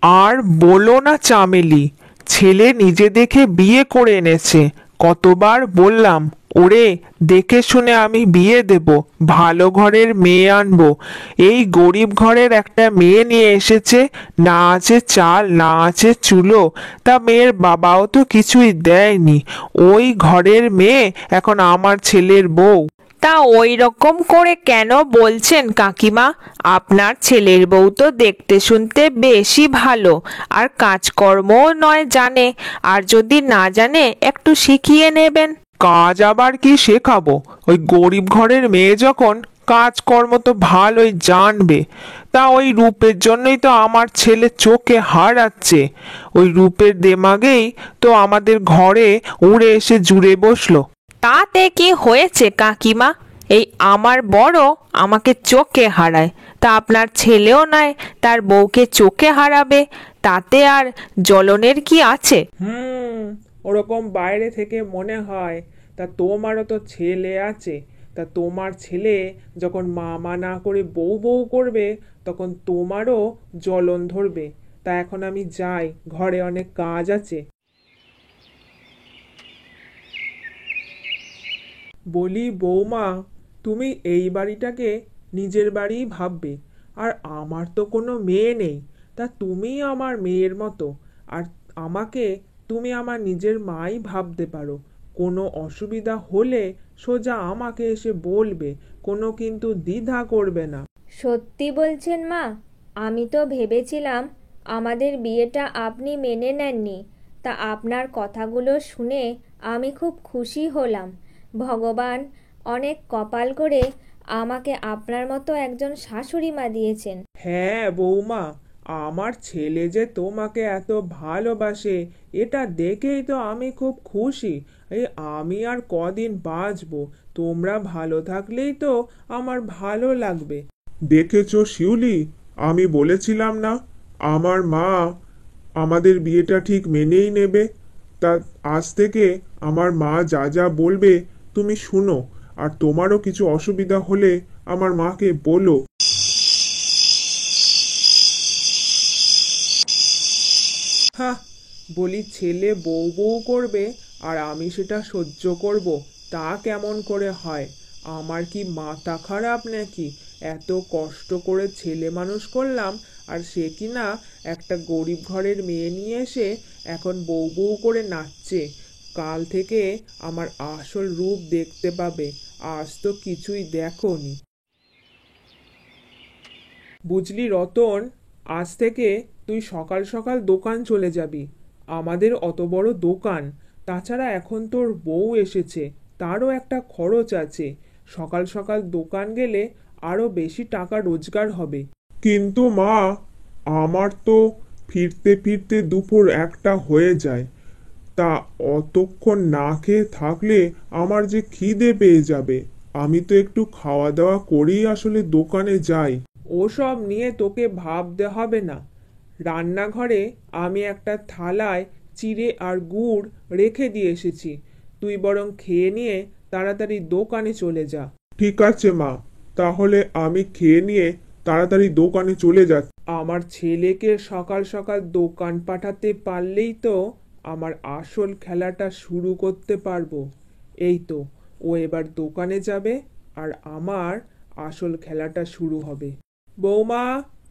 আর বলো না চামেলি, ছেলে নিজে দেখে বিয়ে করে এনেছে। কতবার বললাম, ওরে দেখে শুনে আমি বিয়ে দেব, ভালো ঘরের মেয়ে আনবো। এই গরিব ঘরের একটা মেয়ে নিয়ে এসেছে, না আছে চাল না আছে চুলো। তা মেয়ের বাবাও তো কিছুই দেয়নি, ওই ঘরের মেয়ে এখন আমার ছেলের বউ। তা ওই রকম করে কেন বলছেন কাকিমা? আপনার ছেলের বউ তো দেখতে শুনতে বেশি ভালো, আর কাজকর্মও নয় জানে। আর যদি না জানে একটু শিখিয়ে নেবেন। কাজ আবার কি শেখাবো? ওই গরিব ঘরের মেয়ে যখন, কাজকর্ম তো ভালোই জানবে। তা ওই রূপের জন্যই তো আমার ছেলে চোখে হারাচ্ছে। ওই রূপের দেমাগেই তো আমাদের ঘরে উড়ে এসে জুড়ে বসলো। তাতে কি হয়েছে কাকিমা? এই আমার বড় আমাকে চোখে হারায়, তা আপনার ছেলেও নয় তার বউকে চোখে হারাবে, তাতে আর জ্বলনের কি আছে? ওরকম বাইরে থেকে মনে হয়। তা তোমারও তো ছেলে আছে। তা তোমার ছেলে যখন মামা না করে বউ বউ করবে, তখন তোমারও জ্বলন ধরবে। তা এখন আমি যাই, ঘরে অনেক কাজ আছে। বলি বৌমা, তুমি এই বাড়িটাকে নিজের বাড়িই ভাববে। আর আমার তো কোনো মেয়ে নেই, তা তুমিই আমার মেয়ের মতো। আর আমাকে তুমি আমার নিজের মাই ভাবতে পারো। কোনো অসুবিধা হলে সোজা আমাকে এসে বলবে, কোনো কিন্তু দ্বিধা করবে না। সত্যি বলছেন মা? আমি তো ভেবেছিলাম আমাদের বিয়েটা আপনি মেনে নেননি। তা আপনার কথাগুলো শুনে আমি খুব খুশি হলাম। ভগবান অনেক কপাল করে আমাকে আপনার মতো একজন শাশুড়ি মা দিয়েছেন। হ্যাঁ বৌমা, আমার ছেলে যে তোমাকে এত ভালোবাসে, এটা দেখেই তো আমি খুব খুশি। এই আমি আর কদিন বাঁচবো, তোমরা ভালো থাকলেই তো আমার ভালো লাগবে। দেখেছো শিউলি, আমি বলেছিলাম না আমার মা আমাদের বিয়েটা ঠিক মেনেই নেবে। তা আজ থেকে আমার মা যা যা বলবে তুমি শুনো। আর তোমারও কিছু অসুবিধা হলে আমার মাকে বলো। হ্যাঁ, বলি ছেলে বউ বউ করবে আর আমি সেটা সহ্য করব, তা কেমন করে হয়? আমার কি মাথা খারাপ নাকি? এত কষ্ট করে ছেলে মানুষ করলাম, আর সে কি না একটা গরিব ঘরের মেয়ে নিয়ে এসে এখন বউ বউ করে নাচছে। কাল থেকে আমার আসল রূপ দেখতে পাবে, আজ তো কিছুই দেখোনি। বুঝলি রতন, আজ থেকে তুই সকাল সকাল দোকান চলে যাবি। আমাদের অত বড় দোকান, তাছাড়া এখন তোর বউ এসেছে, তারও একটা খরচ আছে। সকাল সকাল দোকান গেলে আরো বেশি টাকা রোজগার হবে। কিন্তু মা, আমার তো ফিরতে ফিরতে দুপুর একটা হয়ে যায়। তা অতক্ষণ না খেয়ে থাকলে আমার যে খিদে পেয়ে যাবে। আমি তো একটু খাওয়া দাওয়া করেই আসলে দোকানে যাই। ওসব নিয়ে তোকে ভাবতে হবে না। রান্নাঘরে আমি একটা থালায় চিড়ে আর গুড় রেখে দিয়ে এসেছি, তুই বরং খেয়ে নিয়ে তাড়াতাড়ি দোকানে চলে যা। ঠিক আছে মা, তাহলে আমি খেয়ে নিয়ে তাড়াতাড়ি দোকানে চলে যাচ্ছি। আমার ছেলেকে সকাল সকাল দোকান পাঠাতে পারলেই তো আমার আসল খেলাটা শুরু করতে পারবো। এই তো, ও এবার দোকানে যাবে আর আমার আসল খেলাটা শুরু হবে। বৌমা,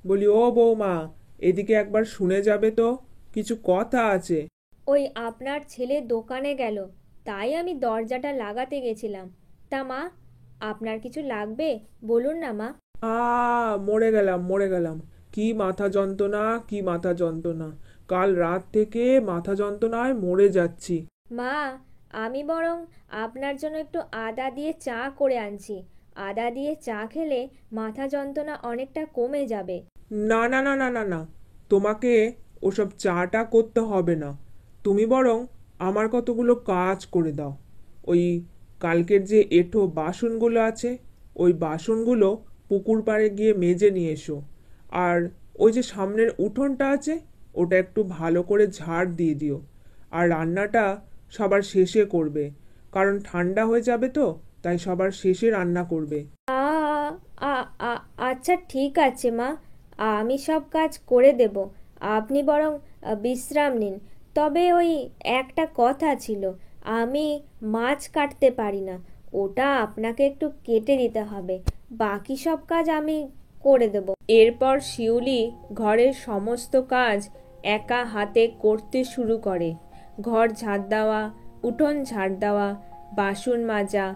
বলি ও বৌমা, এদিকে একবার শুনে যাবে তো, কিছু কথা আছে। ওই আপনার ছেলে দোকানে গেল, তাই আমি দরজাটা লাগাতে গেছিলাম। তা মা, আপনার কিছু লাগবে? বলুন না মা। মরে গেলাম মরে গেলাম। কি মাথা যন্ত্রণা, কি মাথা যন্ত্রণা! কাল রাত থেকে মাথা যন্ত্রণায় মরে যাচ্ছি। মা, আমি বরং আপনার জন্য একটু আদা দিয়ে চা করে আনছি। আদা দিয়ে চা খেলে মাথা যন্ত্রণা অনেকটা কমে যাবে। না না না না না না, তোমাকে ওসব চাটা করতে হবে না। তুমি বরং আমার কতগুলো কাজ করে দাও। ওই কালকের যে এঁঠো বাসনগুলো আছে, ওই বাসনগুলো পুকুর পাড়ে গিয়ে মেজে নিয়ে এসো। আর ওই যে সামনের উঠোনটা আছে, ওটা একটু ভালো করে ঝাড় দিয়ে দিও। আর রান্নাটা সবার শেষে করবে, কারণ ঠান্ডা হয়ে যাবে তো, তাই সবার শেষে রান্না করবে। আ আ আ আচ্ছা ঠিক আছে মা, আমি সব কাজ করে দেব। আপনি বরং বিশ্রাম নিন। তবে ওই একটা কথা ছিল, আমি মাছ কাটতে পারি না, ওটা আপনাকে একটু কেটে দিতে হবে। বাকি সব কাজ আমি করে দেব। এরপর শিউলি ঘরের সমস্ত কাজ একা হাতে করতে শুরু করে। ঘর ঝাড় দেওয়া, উঠোন ঝাড় দেওয়া, বাসন মাজা।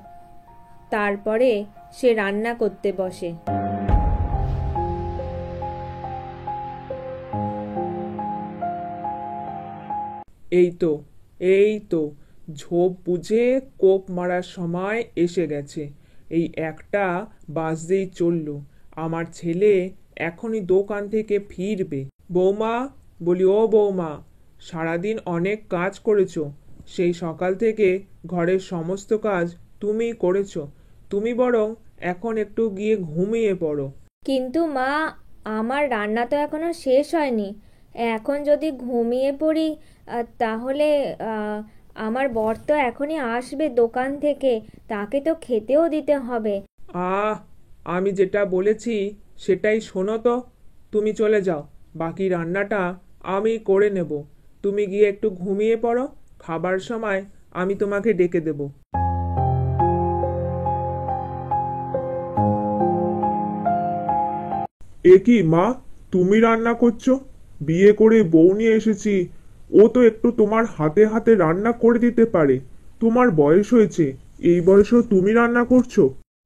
তারপরে সে রান্না করতে বসে। এই তো এই তো ঝোপ বুঝে কোপ মারার সময় এসে গেছে। এই একটা বাজতেই চলল, আমার ছেলে এখনই দোকান থেকে ফিরবে। বৌমা, বলি ও বৌমা, সারাদিন অনেক কাজ করেছো, সেই সকাল থেকে ঘরের সমস্ত কাজ তুমিই করেছো, তুমি বরং এখন একটু গিয়ে ঘুমিয়ে পড়ো। কিন্তু মা, আমার রান্না তো এখনো শেষ হয়নি। এখন যদি ঘুমিয়ে পড়ি তাহলে আমার বর তো এখনই আসবে দোকান থেকে, তাকে তো খেতেও দিতে হবে। আহ, আমি যেটা বলেছি সেটাই শোনো তো। তুমি চলে যাও, বাকি রান্নাটা আমি করে নেব। তুমি গিয়ে একটু ঘুমিয়ে পড়ো, খাবার সময় আমি তোমাকে ডেকে দেব। এ কি মা, তুমি রান্না করছো? বিয়ে করে বউ নিয়ে এসেছি, ও তো একটু তোমার হাতে হাতে রান্না করে দিতে পারে। তোমার বয়স হয়েছে, এই বয়সেও তুমি রান্না করছো?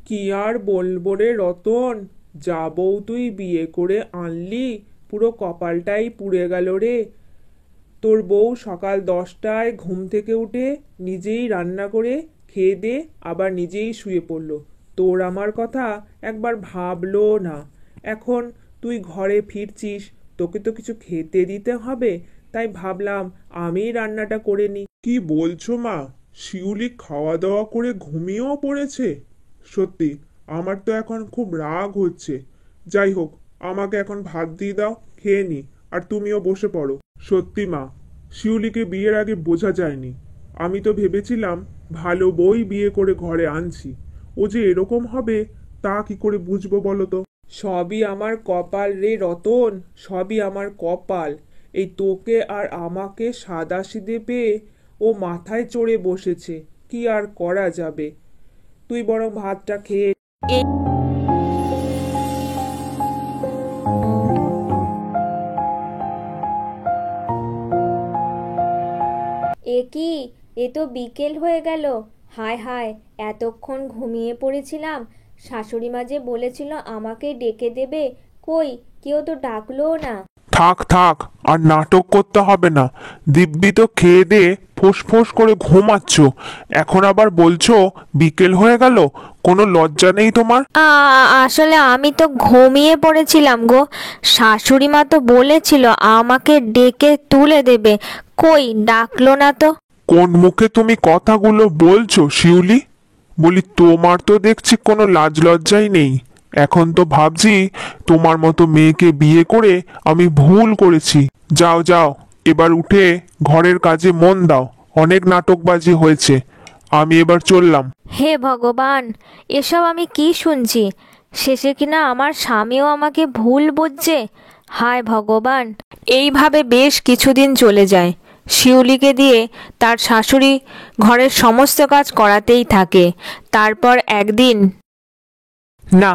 কি আর বলবো রে রতন, যা বউ তুই বিয়ে করে আনলি, পুরো কপালটাই পুড়ে গেল রে। তোর বউ সকাল 10টায় ঘুম থেকে উঠে নিজেই রান্না করে খেয়ে দে আবার নিজেই শুয়ে পড়লো। তোর আমার কথা একবার ভাবলো না। এখন তুই ঘরে ফিরছিস, তোকে তো কিছু খেতে দিতে হবে, তাই ভাবলাম আমিই রান্নাটা করে নিই। কি বলছো মা, শিউলি খাওয়া দাওয়া করে ঘুমিয়েও পড়েছে? সত্যি আমার তো এখন খুব রাগ হচ্ছে। যাই হোক, আমাকে এখন ভাত দিয়ে দাও, খেয়ে নি, আর তুমিও বসে পড়ো। সত্যি মা, শিউলিকে বিয়ের আগে বোঝা যায়নি। আমি তো ভেবেছিলাম ভালো বই বিয়ে করে ঘরে আনছি, ও যে এরকম হবে তা কি করে বুঝবো বলো তো? সবই আমার কপাল রে রতন, সবই আমার কপাল। এই তোকে আর আমাকে সাদাসিধে পেয়ে ও মাথায় চড়ে বসেছে, কি আর করা যাবে। তুই বরং ভাতটা খেয়ে। এ কি, এ তো বিকেল হয়ে গেল। হায় হায়, এতক্ষণ ঘুমিয়ে পড়েছিলাম। শাশুড়ি মা যে বলেছিল আমাকে ডেকে দেবে, কই কেউ তো ডাকলোও না। থাক থাক, আর নাটক করতে হবে না। দিব্যি তো খেয়ে দে ফোঁস করে ঘুমাচ্ছ, এখন আবার বলছো বিকেল হয়ে গেল? কোনো লজ্জা নেই তোমার? আসলে আমি তো ঘুমিয়ে পড়েছিলাম গো। শাশুড়ি মা তো বলেছিল আমাকে ডেকে তুলে দেবে, কই ডাকলো না তো। কোন মুখে তুমি কথাগুলো বলছো শিউলি? বলি তোমার তো দেখছি কোনো লাজ লজ্জাই নেই। এখন তো ভাবছি তোমার মতো মেয়েকে বিয়ে করে আমি ভুল করেছি। যাও যাও, এবার উঠে ঘরের কাজে মন দাও, অনেক নাটকবাজি হয়েছে, আমি এবার চললাম। হে ভগবান, এসব আমি কি শুনছি? শেষে কিনা আমার স্বামীও আমাকে ভুল বুঝছে। হায় ভগবান। এইভাবে বেশ কিছুদিন চলে যায়। শিউলিকে দিয়ে তার শাশুড়ি ঘরের সমস্ত কাজ করাতেই থাকে। তারপর একদিন, না,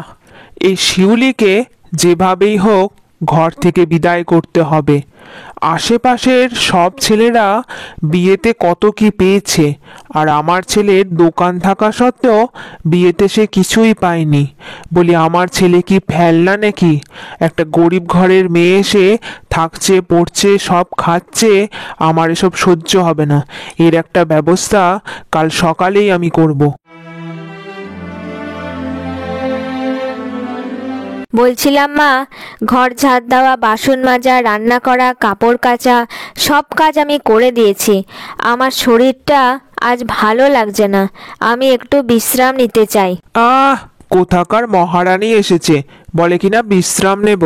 এই শিউলিকে যেভাবেই হোক ঘর থেকে বিদায় করতে হবে। আশেপাশের সব ছেলেরা বিয়েতে কত কি পেয়েছে, আর আমার ছেলের দোকান থাকা সত্ত্বেও বিয়েতে সে কিছুই পায়নি। বলি আমার ছেলে কি ফেলনা নাকি? একটা গরিব ঘরের মেয়ে এসে থাকছে, পড়ছে, সব খাচ্ছে। আমার এসব সহ্য হবে না। এর একটা ব্যবস্থা কাল সকালেই আমি করব। বলছিলাম মা, ঘর ঝাড় দেওয়া, বাসন মাজা, রান্না করা, কাপড় কাচা সব কাজ আমি করে দিয়েছি। আমার শরীরটা আজ ভালো লাগছে না, আমি একটু বিশ্রাম নিতে চাই। কোথাকার মহারানী এসেছে, বলে কিনা বিশ্রাম নেব।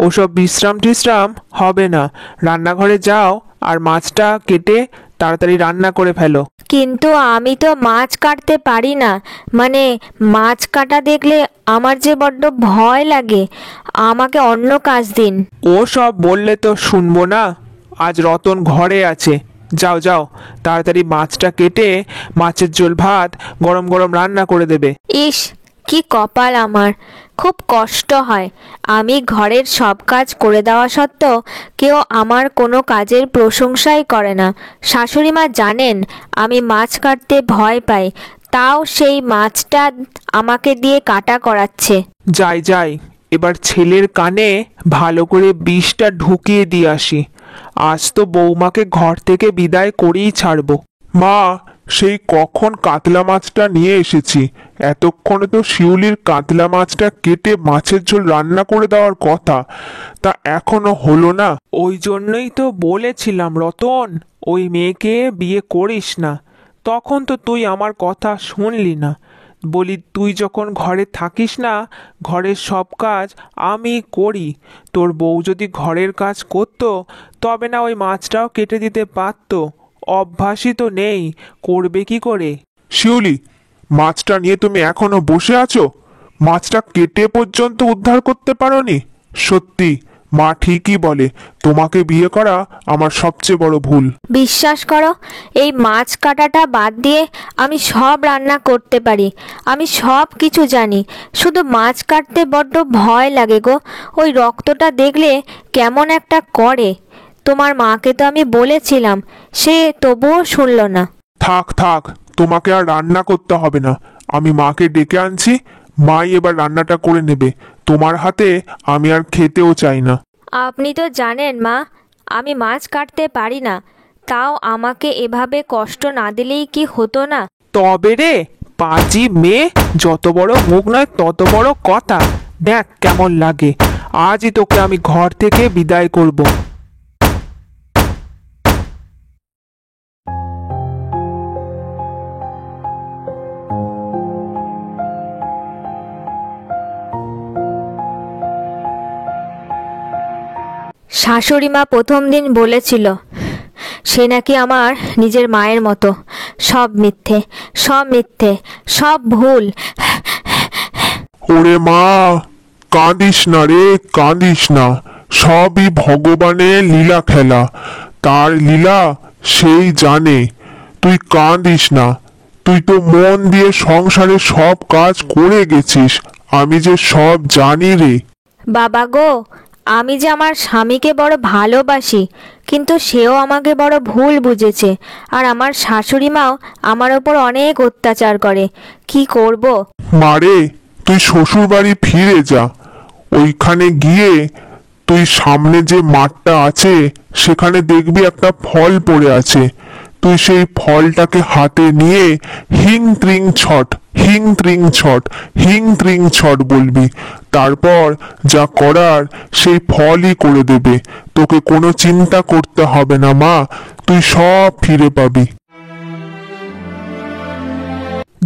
ওসব বিশ্রাম টিশ্রাম হবে না। রান্নাঘরে যাও আর মাছটা কেটে তাড়াতাড়ি রান্না করে ফেলো। কিন্তু আমি তো মাছ কাটতে পারি না, মানে মাছ কাটা দেখলে আমার যে বড্ড ভয় লাগে। আমাকে অন্য কাজ দিন। ও সব বললে তো শুনবো না। আজ রতন ঘরে আছে, যাও যাও, তাড়াতাড়ি মাছটা কেটে মাছের ঝোল ভাত গরম গরম রান্না করে দেবে। ইস, কি কপাল আমার! খুব কষ্ট হয়। আমি ঘরের সব কাজ করে দেওয়া সত্ত্বেও কেউ আমার কোনো কাজের প্রশংসাই করে না। শাশুড়ি মা জানেন আমি মাছ কাটতে ভয় পাই, তাও সেই মাছটা আমাকে দিয়ে কাটা করাচ্ছে। যাই যাই, এবার ছেলের কানে ভালো করে বিষটা ঢুকিয়ে দিয়ে আসি। আজ তো বৌমাকে ঘর থেকে বিদায় করেই ছাড়বো। মা, সেই কখন কাতলা মাছটা নিয়ে এসেছি, এতক্ষণে তো শিউলির কাতলা মাছটা কেটে মাছের ঝোল রান্না করে দেওয়ার কথা, তা এখনো হলো না। ওই জন্যই তো বলেছিলাম রতন, ওই মেয়েকে বিয়ে করিস না। তখন তো তুই আমার কথা শুনলি না। বলি তুই যখন ঘরে থাকিস না, ঘরের সব কাজ আমি করি। তোর বউ যদি ঘরের কাজ করতো তবে না ওই মাছটাও কেটে দিতে পারতো। অভ্যাসই তো নেই, করবে কি করে? শিউলি, মাছটা নিয়ে তুমি এখনো বসে আছো? মাছটা কেটে পর্যন্ত উদ্ধার করতে পারোনি? সত্যি, মা ঠিকই বলে, তোমাকে বিয়ে করা আমার সবচেয়ে বড় ভুল। বিশ্বাস করো, এই মাছ কাটাটা বাদ দিয়ে আমি সব রান্না করতে পারি। আমি সব কিছু জানি, শুধু মাছ কাটতে বড্ড ভয় লাগে গো। ওই রক্তটা দেখলে কেমন একটা করে। তোমার মাকে তো আমি বলেছিলাম, সে তবুও শুনল না। থাক থাক, তোমাকে আর রান্না করতে হবে না। আমি মাকে ডেকে আনছি, মাই এবার রান্নাটা করে নেবে। তোমার হাতে আমি আর খেতেও চাই না। আপনি তো জানেন মা, আমি মাছ কাটতে পারি না, তাও আমাকে এভাবে কষ্ট না দিলেই কি হতো না? তবে রে পাজি মেয়ে, যত বড় মুখ নয় তত বড় কথা। দেখ কেমন লাগে, আজই তোকে আমি ঘর থেকে বিদায় করব। শাশুড়ি মা প্রথম দিন বলেছিল সে নাকি আমার নিজের মায়ের মতো। সব মিথ্যে, সব মিথ্যে, সব ভুল। ওরে মা, কাঁদিস না রে, কাঁদিস না। সবই ভগবানের লীলা খেলা, তার লীলা সেই জানে। তুই কাঁদিস না। তুই তো মন দিয়ে সংসারে সব কাজ করে গেছিস, আমি যে সব জানি রে। বাবা গো, আমি যে আমার স্বামীকে বড় ভালোবাসি, কিন্তু সেও আমাকে বড় ভুল বুঝেছে। আর আমার শাশুড়ি মাও আমার ওপর অনেক অত্যাচার করে। কি করব? মারে, তুই শ্বশুর বাড়ি ফিরে যা। ওইখানে গিয়ে তুই সামনে যে মাঠটা আছে সেখানে দেখবি একটা ফল পড়ে আছে। তুই সেই ফলটাকে হাতে নিয়ে হিং ত্রিং ছট, হিং ত্রিং ছট, হিং ত্রিং ছট বলবি। তারপর যা করার সেই ফলই করে দেবে। তোকে কোনো চিন্তা করতে হবে না মা, তুই সব ফিরে পাবি।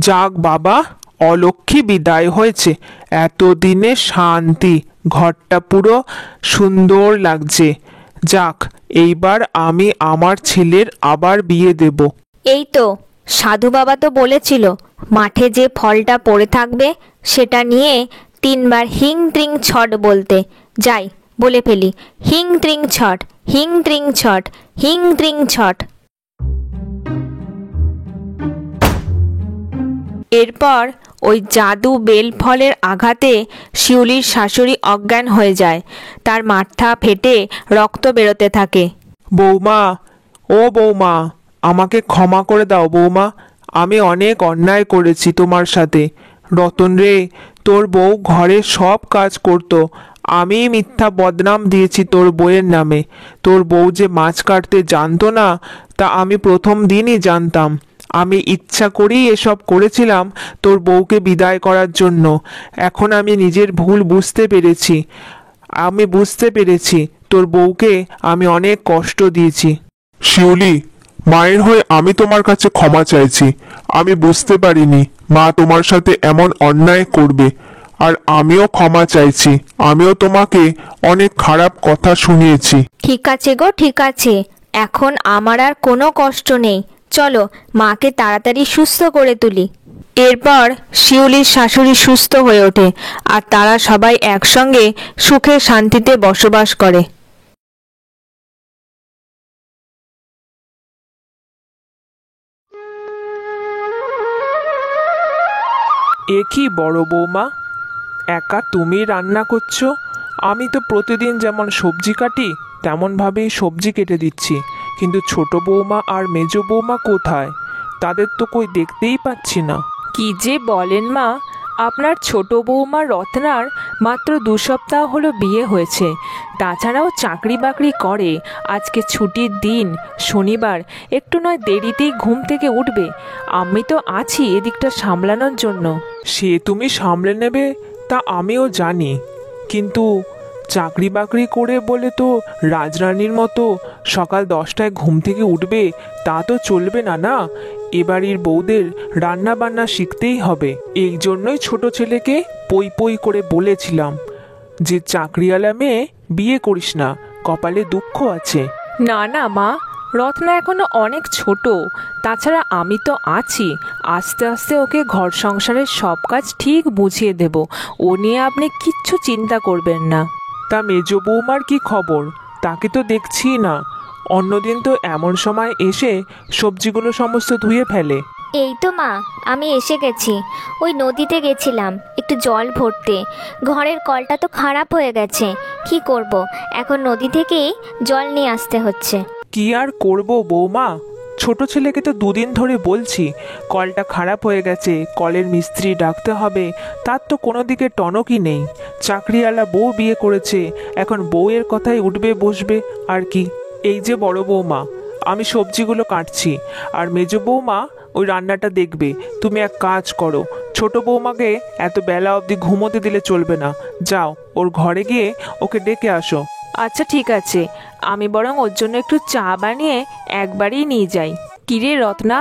যাক বাবা, অলক্ষ্মী বিদায় হয়েছে। এতদিনে শান্তি, ঘরটা পুরো সুন্দর লাগছে। যাক, এইবার আমি আমার ছেলের আবার বিয়ে দেব। এই তো সাধু বাবা তো বলেছিল মাঠে যে ফলটা পড়ে থাকবে সেটা নিয়ে 3 বার হিং ত্রিং ছট বলতে। যাই বলে ফেলি, হিং ত্রিং ছট, হিং ত্রিং ছট, হিং ত্রিং ছট। এরপর ওই জাদু বেল ফলের আঘাতে শিউলির শাশুড়ি অজ্ঞান হয়ে যায়। তার মাথা ফেটে রক্ত বেরোতে থাকে। বৌমা, ও বৌমা, আমাকে ক্ষমা করে দাও বৌমা। আমি অনেক অন্যায় করেছি তোমার সাথে। রতন রে, তোর বউ ঘরে সব কাজ করতো, আমি মিথ্যা বদনাম দিয়েছি তোর বউয়ের নামে। তোর বউ যে মাছ কাটতে জানতো না তা আমি প্রথম দিনই জানতাম। আমি ইচ্ছা করেই এসব করেছিলাম তোর বউকে বিদায় করার জন্য। এখন আমি নিজের ভুল বুঝতে পেরেছি। আমি বুঝতে পেরেছি তোর বউকে আমি অনেক কষ্ট দিয়েছি। শিউলি, মায়ের হয়ে আমি তোমার কাছে ক্ষমা চাইছি। আমি বুঝতে পারিনি মা তোমার সাথে এমন অন্যায় করবে। আর আমিও ক্ষমা চাইছি, আমিও তোমাকে অনেক খারাপ কথা শুনিয়েছি। ঠিক আছে গো, ঠিক আছে। এখন আমার আর কোনো কষ্ট নেই। চলো মাকে তাড়াতাড়ি সুস্থ করে তুলি। এরপর শিউলির শাশুড়ি সুস্থ হয়ে ওঠে আর তারা সবাই একসঙ্গে সুখে শান্তিতে বসবাস করে। এ কি বড় বৌমা, একা তুমি রান্না করছো? আমি তো প্রতিদিন যেমন সবজি কাটি তেমনভাবেই সবজি কেটে দিচ্ছি, কিন্তু ছোট বৌমা আর মেজ বৌমা কোথায়? তাদের তো কই দেখতেই পাচ্ছি না। কি যে বলেন মা, আপনার ছোট বৌমা রত্নার মাত্র 2 সপ্তাহ হলো বিয়ে হয়েছে। তাছাড়াও চাকরি বাকরি করে। আজকে ছুটির দিন, শনিবার, একটু নয় দেরিতেই ঘুম থেকে উঠবে। আমি তো আছি এদিকটা সামলানোর জন্য। সে তুমি সামলে নেবে তা আমিও জানি, কিন্তু চাকরি বাকরি করে বলে তো রাজরানীর মতো সকাল 10টায় ঘুম থেকে উঠবে তা তো চলবে না। না, এবাড়ির বউদের রান্না বান্না শিখতেই হবে। এই জন্যই ছোট ছেলেকে পই পই করে বলেছিলাম যে চাকরিওয়ালা মেয়ে বিয়ে করিস না, কপালে দুঃখ আছে। না না মা, রত্না এখনো অনেক ছোট। তাছাড়া আমি তো আছি, আস্তে আস্তে ওকে ঘর সংসারের সব কাজ ঠিক বুঝিয়ে দেব। ও নিয়ে আপনি কিচ্ছু চিন্তা করবেন না। তা মেজ বৌমার কি খবর? তাকে তো দেখছি না। অন্যদিন তো এমন সময় এসে সবজিগুলো সমস্ত ধুয়ে ফেলে। এই তো মা, আমি এসে গেছি। ওই নদীতে গেছিলাম একটু জল ভরতে। ঘরের কলটা তো খারাপ হয়ে গেছে, কি করব, এখন নদী থেকেই জল নিয়ে আসতে হচ্ছে। কি আর করব বৌমা, ছোট ছেলেকে তো 2 দিন ধরে বলছি কলটা খারাপ হয়ে গেছে, কলের মিস্ত্রি ডাকতে হবে। তার তো কোনো দিকে টনকই নেই। চাকরিওয়ালা বউ বিয়ে করেছে, এখন বউয়ের কথাই উঠবে বসবে আর কি। এই যে বড় বৌমা, আমি সবজিগুলো কাটছি, আর মেজ বৌমা ওই রান্নাটা দেখবে। তুমি এক কাজ করো, ছোট বৌমাকে এত বেলা অবধি ঘুমোতে দিলে চলবে না। যাও ওর ঘরে গিয়ে ওকে ডেকে আসো। আচ্ছা ঠিক আছে, আমি বরং ওর জন্য একটু চা বানিয়ে একবারই নিয়ে যাই। কিরে রত্না,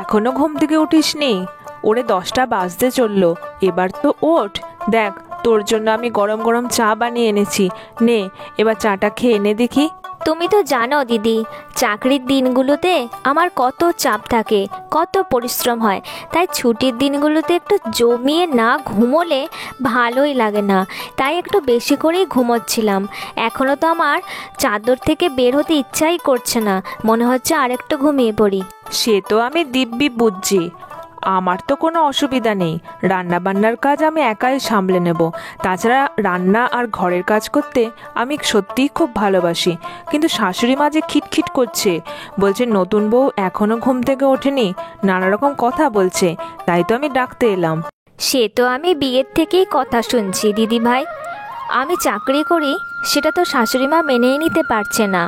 এখনো ঘুম থেকে উঠিসনি? ওরে 10টা বাজতে চললো, এবার তো ওঠ। দেখ, তোর জন্য আমি গরম গরম চা বানিয়ে এনেছি। নে, এবার চাটা খেয়ে নে দেখি। তুমি তো জানো দিদি, চাকরির দিনগুলোতে আমার কত চাপ থাকে, কত পরিশ্রম হয়। তাই ছুটির দিনগুলোতে একটু জমিয়ে না ঘুমোলে ভালোই লাগে না। তাই একটু বেশি করেই ঘুমোচ্ছিলাম। এখনও তো আমার চাদর থেকে বের হতে ইচ্ছাই করছে না, মনে হচ্ছে আরেকটু ঘুমিয়ে পড়ি। সে তো আমি দিব্যি বুঝছি, আমার তো কোনো অসুবিধা নেই। রান্না বান্নার কাজ আমি একাই সামলে নেব। তাছাড়া রান্না আর ঘরের কাজ করতে আমি সত্যিই খুব ভালোবাসি। কিন্তু শাশুড়ি মা যে খিটখিট করছে, বলছে নতুন বউ এখনো ঘুম থেকে ওঠেনি, নানা রকম কথা বলছে। তাই তো আমি ডাকতে এলাম। সে তো আমি বিয়ের থেকেই কথা শুনছি দিদি ভাই। আমি চাকরি করি সেটা তো শাশুড়ি মা মেনেই নিতে পারছে না।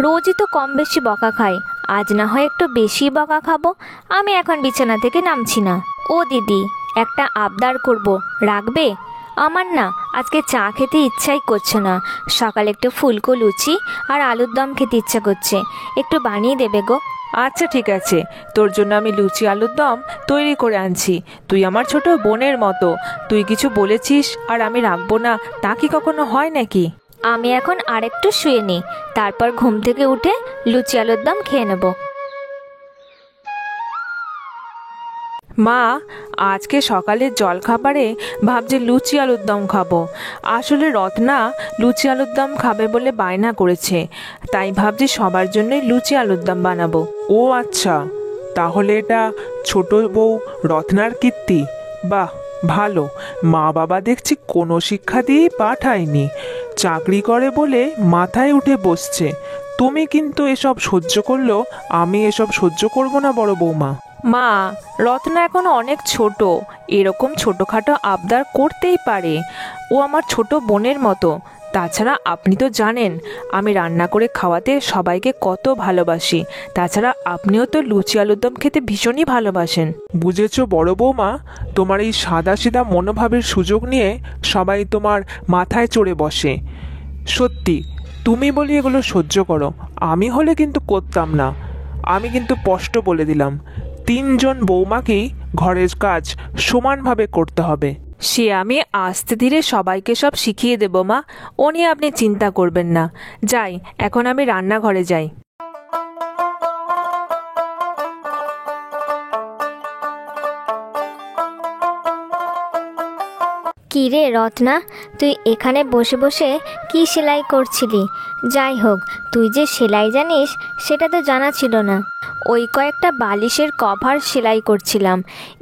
রোজই তো কম বেশি বকা খাই, আজ না হয় একটু বেশি বকা খাবো। আমি এখন বিছানা থেকে নামছি না। ও দিদি, একটা আবদার করব, রাখবে? আমার না আজকে চা খেতে ইচ্ছাই করছে না। সকালে একটু ফুলকো লুচি আর আলুর দম খেতে ইচ্ছা করছে, একটু বানিয়ে দেবে গো? আচ্ছা ঠিক আছে, তোর জন্য আমি লুচি আলুর দম তৈরি করে আনছি। তুই আমার ছোট বোনের মতো, তুই কিছু বলেছিস আর আমি রাখবো না, তা কি কখনো হয় নাকি? আমি এখন আরেকটু শুয়ে নিই, তারপর ঘুম থেকে উঠে লুচি আলুর দম খেয়ে নেব। মা, আজকে সকালের জলখাবারে ভাবছি লুচি আলুর দম খাবো। আসলে রত্না লুচি আলুর দম খাবে বলে বায়না করেছে, তাই ভাবছি সবার জন্যই লুচি আলুর দম বানাবো। ও আচ্ছা, তাহলে এটা ছোট বউ রত্নার কীর্তি। বাহ, ভালো। মা বাবা দেখছি কোনো শিক্ষা দিয়েই পাঠায়নি, চাকরি করে বলে মাথায় উঠে বসছে। তুমি কিন্তু এসব সহ্য করলেও আমি এসব সহ্য করব না বড় বৌমা। মা, রত্না এখন অনেক ছোট, এরকম ছোটোখাটো আবদার করতেই পারে। ও আমার ছোট বোনের মতো। তাছাড়া আপনি তো জানেন আমি রান্না করে খাওয়াতে সবাইকে কত ভালোবাসি। তাছাড়া আপনিও তো লুচি আলুর দম খেতে ভীষণই ভালোবাসেন। বুঝেছো বড় বৌমা, তোমার এই সাদাসিধা মনোভাবের সুযোগ নিয়ে সবাই তোমার মাথায় চড়ে বসে। সত্যি, তুমি বলি এগুলো সহ্য করো, আমি হলে কিন্তু করতাম না। আমি কিন্তু স্পষ্ট বলে দিলাম, 3 জন বৌমাকেই ঘরের কাজ সমানভাবে করতে হবে। সে আমি আস্তে ধীরে সবাইকে সব শিখিয়ে দেব মা, ও নিয়ে আপনি চিন্তা করবেন না। যাই, এখন আমি রান্নাঘরে যাই। কী রে রত্না, তুই এখানে বসে বসে কি সেলাই করছিলি? যাই হোক, তুই যে সেলাই জানিস সেটা তো জানা ছিল না। ওই কয়েকটা বালিশের কভার সেলাই করছিলাম।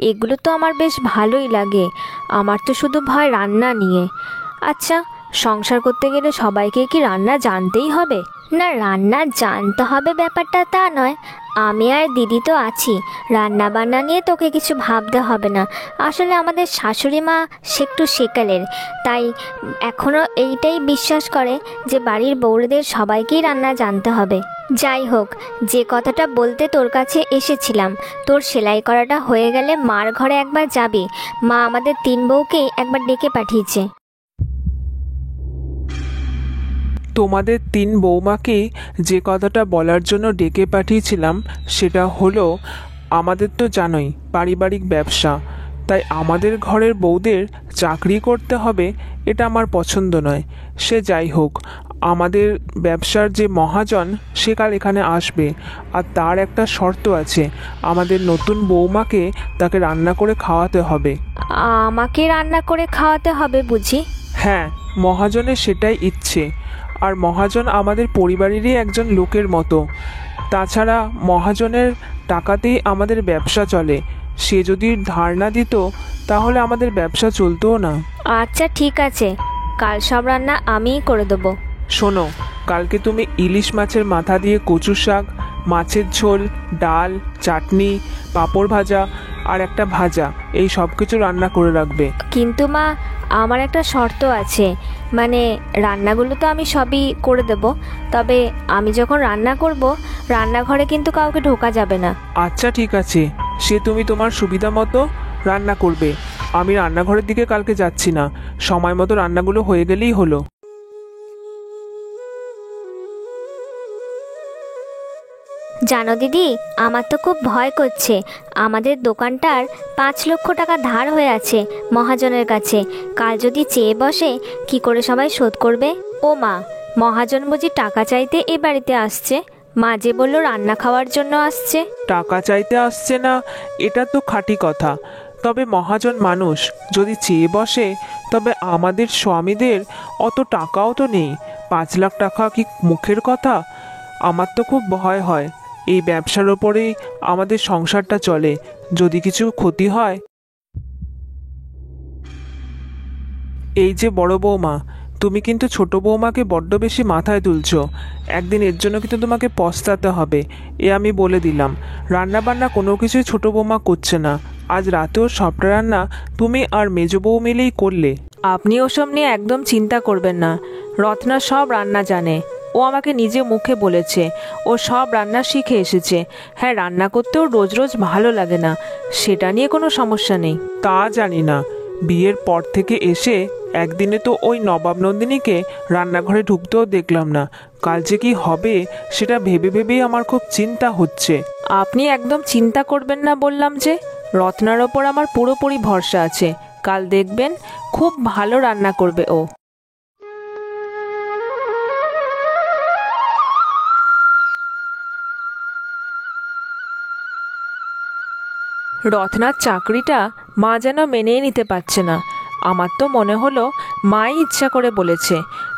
এগুলো তো আমার বেশ ভালোই লাগে। আমার তো শুধু ভয় রান্না নিয়ে। আচ্ছা, সংসার করতে গেলে সবাইকে কি রান্না জানতেই হবে? না, রান্না জানতে হবে ব্যাপারটা তা নয়। আমি আর দিদি তো আছি, রান্না বান্না নিয়ে তোকে কিছু ভাবতে হবে না। আসলে আমাদের শাশুড়ি মা সে একটু সেকালের, তাই এখনও এইটাই বিশ্বাস করে যে বাড়ির বউদের সবাইকেই রান্না জানতে হবে। যাই হোক, যে কথাটা বলতে তোর কাছে এসেছিলাম, তোর সেলাই করাটা হয়ে গেলে মার ঘরে একবার যাবি। মা আমাদের 3 বউকেই একবার ডেকে পাঠিয়েছে। তোমাদের 3 বৌমাকে যে কথাটা বলার জন্য ডেকে পাঠিয়েছিলাম সেটা হলো, আমাদের তো জানোই পারিবারিক ব্যবসা, তাই আমাদের ঘরের বউদের চাকরি করতে হবে এটা আমার পছন্দ নয়। সে যাই হোক, আমাদের ব্যবসার যে মহাজন সে কাল এখানে আসবে, আর তার একটা শর্ত আছে, আমাদের নতুন বৌমাকে তাকে রান্না করে খাওয়াতে হবে। আমাকে রান্না করে খাওয়াতে হবে বুঝি? হ্যাঁ, মহাজনের সেটাই ইচ্ছে। আর মহাজন আমাদের পরিবারেরই একজন লোকের মতো। তাছাড়া মহাজনের টাকাতেই আমাদের ব্যবসা চলে। সে যদি ধার না দিত তাহলে আমাদের ব্যবসা চলতোও না। আচ্ছা ঠিক আছে, কাল সব রান্না আমিই করে দেবো। শোনো, কালকে তুমি ইলিশ মাছের মাথা দিয়ে কচু শাক, মাছের ঝোল, ডাল, চাটনি, পাঁপড় ভাজা আর একটা ভাজা, এই সব কিছু রান্না করে রাখবে। কিন্তু মা, আমার একটা শর্ত আছে। মানে রান্নাগুলো তো আমি সবই করে দেব, তবে আমি যখন রান্না করব রান্নাঘরে কিন্তু কাউকে ঢোকা যাবে না। আচ্ছা ঠিক আছে, সে তুমি তোমার সুবিধা মতো রান্না করবে। আমি রান্নাঘরের দিকে কালকে যাচ্ছি না, সময় মতো রান্নাগুলো হয়ে গেলেই হলো। জানো দিদি, আমার তো খুব ভয় করছে। আমাদের দোকানটার 5 লক্ষ টাকা ধার হয়ে আছে মহাজনের কাছে। কাল যদি চেয়ে বসে, কি করে সবাই শোধ করবে? ও মা, মহাজন বুঝি টাকা চাইতে এ বাড়িতে আসছে? মা যে বললো রান্না খাওয়ার জন্য আসছে। টাকা চাইতে আসছে না এটা তো খাঁটি কথা, তবে মহাজন মানুষ, যদি চেয়ে বসে তবে আমাদের স্বামীদের অত টাকাও তো নেই। 5 লাখ টাকা কি মুখের কথা? আমার তো খুব ভয় হয়, এই ব্যবসার ওপরেই আমাদের সংসারটা চলে, যদি কিছু ক্ষতি হয়। এই যে বড় বৌমা, তুমি কিন্তু ছোট বৌমাকে বড্ড বেশি মাথায় তুলছো। একদিন এর জন্য কিন্তু তোমাকে পস্তাতে হবে, এ আমি বলে দিলাম। রান্না বান্না কোনো কিছুই ছোট বৌমা করছে না। আজ রাতেও সবটা রান্না তুমি আর মেজ বউ মিলেই করলে। আপনি ওসব নিয়ে একদম চিন্তা করবেন না। রত্না সব রান্না জানে, ও আমাকে নিজে মুখে বলেছে। ও সব রান্না শিখে এসেছে। হ্যাঁ, রান্না করতেও রোজ রোজ ভালো লাগে না, সেটা নিয়ে কোনো সমস্যা নেই। তা জানি না, বিয়ের পর থেকে এসে একদিনে তো ওই নবাব নন্দিনীকে রান্নাঘরে ঢুকতেও দেখলাম না। কাল যে কি হবে সেটা ভেবে ভেবেই আমার খুব চিন্তা হচ্ছে। আপনি একদম চিন্তা করবেন না বললাম যে। রত্নার ওপর আমার পুরোপুরি ভরসা আছে। কাল দেখবেন খুব ভালো রান্না করবে ও। রত্নার চাকরিটা মা যেন মেনেই নিতে পারছে না। আমার তো মনে হলো মাই ইচ্ছা করে বলেছে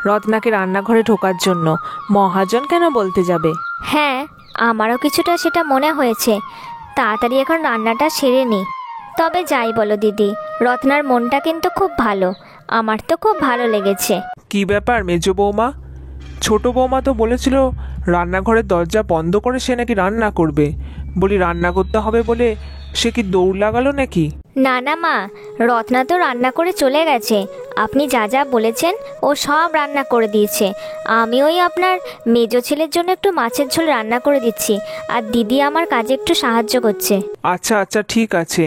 রত্নাকে রান্নাঘরে ঢোকার জন্য। মহাজন কেন বলতে যাবে? হ্যাঁ, আমারও কিছুটা সেটা মনে হয়েছে। তাড়াতাড়ি এখন রান্নাটা সেরে নি। তবে যাই বলো দিদি, রত্নার মনটা কিন্তু খুব ভালো। আমার তো খুব ভালো লেগেছে। কি ব্যাপার মেজ বৌমা? ছোট বৌমা তো বলেছিল রান্নাঘরের দরজা বন্ধ করে সে নাকি রান্না করবে। বলি রান্না করতে হবে বলে সে কি দৌড় লাগালো নাকি? না না মা, রত্না তো রান্না করে চলে গেছে। আপনি যা যা বলেছেন ও সব রান্না করে দিয়েছে। আমি ওই আপনার মেজো ছেলের জন্য একটু মাছের ঝোল রান্না করে দিচ্ছি, আর দিদি আমার কাজে একটু সাহায্য করছে। আচ্ছা আচ্ছা ঠিক আছে।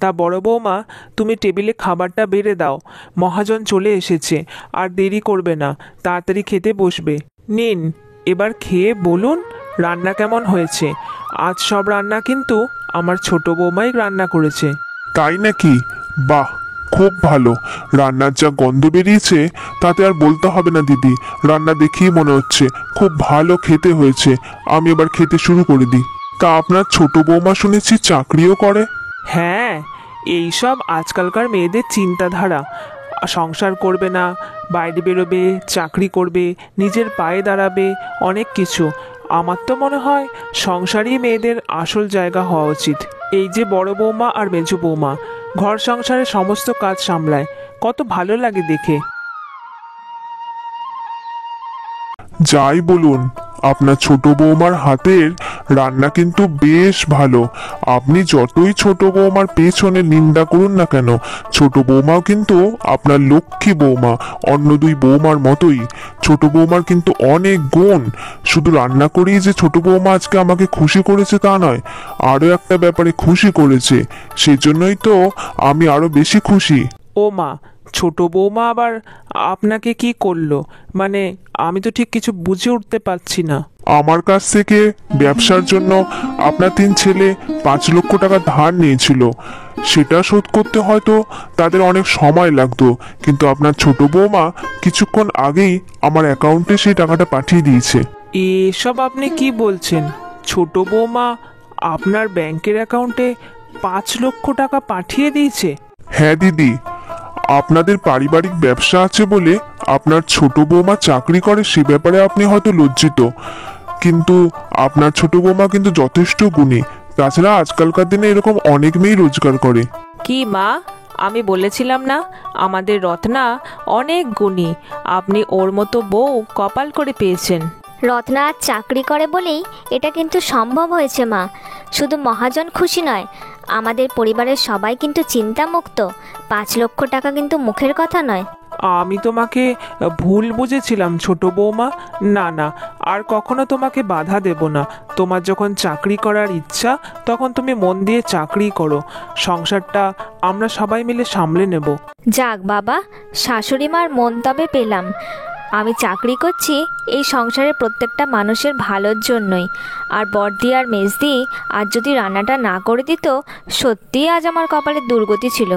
তা বড় বৌমা, তুমি টেবিলে খাবারটা বেড়ে দাও, মহাজন চলে এসেছে। আর দেরি করবে না, তাড়াতাড়ি খেতে বসবে। নিন, এবার খেয়ে বলুন রান্না কেমন হয়েছে। আজ সব রান্না কিন্তু আমার ছোট বৌমাই রান্না করেছে। তাই নাকি? বাহ, খুব ভালো। রান্নার যা গন্ধ বেরিয়েছে তাতে আর বলতে হবে না দিদি, রান্না দেখেই মনে হচ্ছে খুব ভালো খেতে হয়েছে। আমি এবার খেতে শুরু করে দিই। তা আপনার ছোট বৌমা শুনেছি চাকরিও করে? হ্যাঁ, এইসব আজকালকার মেয়েদের চিন্তাধারা। সংসার করবে না, বাইরে বেরোবে, চাকরি করবে, নিজের পায়ে দাঁড়াবে, অনেক কিছু। আমার তো মনে হয় সংসারই মেয়েদের আসল জায়গা হওয়া উচিত। এই যে বড় বৌমা আর মেজো বৌমা ঘর সংসারের সমস্ত কাজ সামলায়, কত ভালো লাগে দেখে। যাই বলুন, আপনার ছোট বৌমার হাতের রান্না কিন্তু বেশ ভালো। আপনি যতই ছোট বৌমার পেছনে নিন্দা করুন না কেন, ছোট বৌমাও কিন্তু আপনার লক্ষ্মী বৌমা, অন্য দুই বৌমার মতোই। ছোট বৌমার কিন্তু অনেক গুণ। শুধু রান্না করেই যে ছোট বৌমা আজকে আমাকে খুশি করেছে তা নয়, আরও একটা ব্যাপারে খুশি করেছে। সেজন্যই তো আমি আরো বেশি খুশি। ও মা, ছোট বৌমা আবার আপনাকে কি করলো? মানে আমি তো ঠিক কিছু বুঝে উঠতে পারছি না। আমার কাছ থেকে ব্যবসার জন্য আপনার 3 ছেলে 5 লক্ষ টাকা ধার নিয়েছিল। সেটা শোধ করতে হয়তো তাদের অনেক সময় লাগতো, কিন্তু আপনার ছোট বৌমা কিছুক্ষণ আগেই আমার অ্যাকাউন্টে সেই টাকাটা পাঠিয়ে দিয়েছে। এসব আপনি কি বলছেন? ছোট বৌমা আপনার ব্যাংকের অ্যাকাউন্টে 5 লক্ষ টাকা পাঠিয়ে দিয়েছে? হ্যাঁ দিদি, আপনাদের পারিবারিক ব্যবসা আছে বলে আপনার ছোট বৌমা চাকরি করে সে ব্যাপারে আপনি হয়তো লজ্জিত, কিন্তু আপনার ছোট বৌমা কিন্তু যথেষ্ট গুণী। তাছাড়া আজকালকার দিনে এরকম অনেক মেয়েই রোজগার করে। কি মা, আমি বলেছিলাম না আমাদের রত্না অনেক গুণী, আপনি ওর মতো বউ কপাল করে পেয়েছেন। রত্না আজ চাকরি করে বলেই এটা কিন্তু সম্ভব হয়েছে মা। শুধু মহাজন খুশি নয়, আমাদের পরিবারের সবাই কিন্তু চিন্তামুক্ত। 5 লক্ষ টাকা কিন্তু মুখের কথা নয়। আমি তোমাকে ভুল বুঝেছিলাম ছোট বৌমা। না না, আর কখনো তোমাকে বাধা দেব না। তোমার যখন চাকরি করার ইচ্ছা তখন তুমি মন দিয়ে চাকরি করো, সংসারটা আমরা সবাই মিলে সামলে নেব। যাক বাবা, শাশুড়ি মার মন তবে পেলাম। আমি চাকরি করছি এই সংসারের প্রত্যেকটা মানুষের ভালোর জন্যই। আর বড়দি আর মেজদি আজ যদি রান্নাটা না করে দিত, সত্যিই আজ আমার কপালে দুর্গতি ছিল।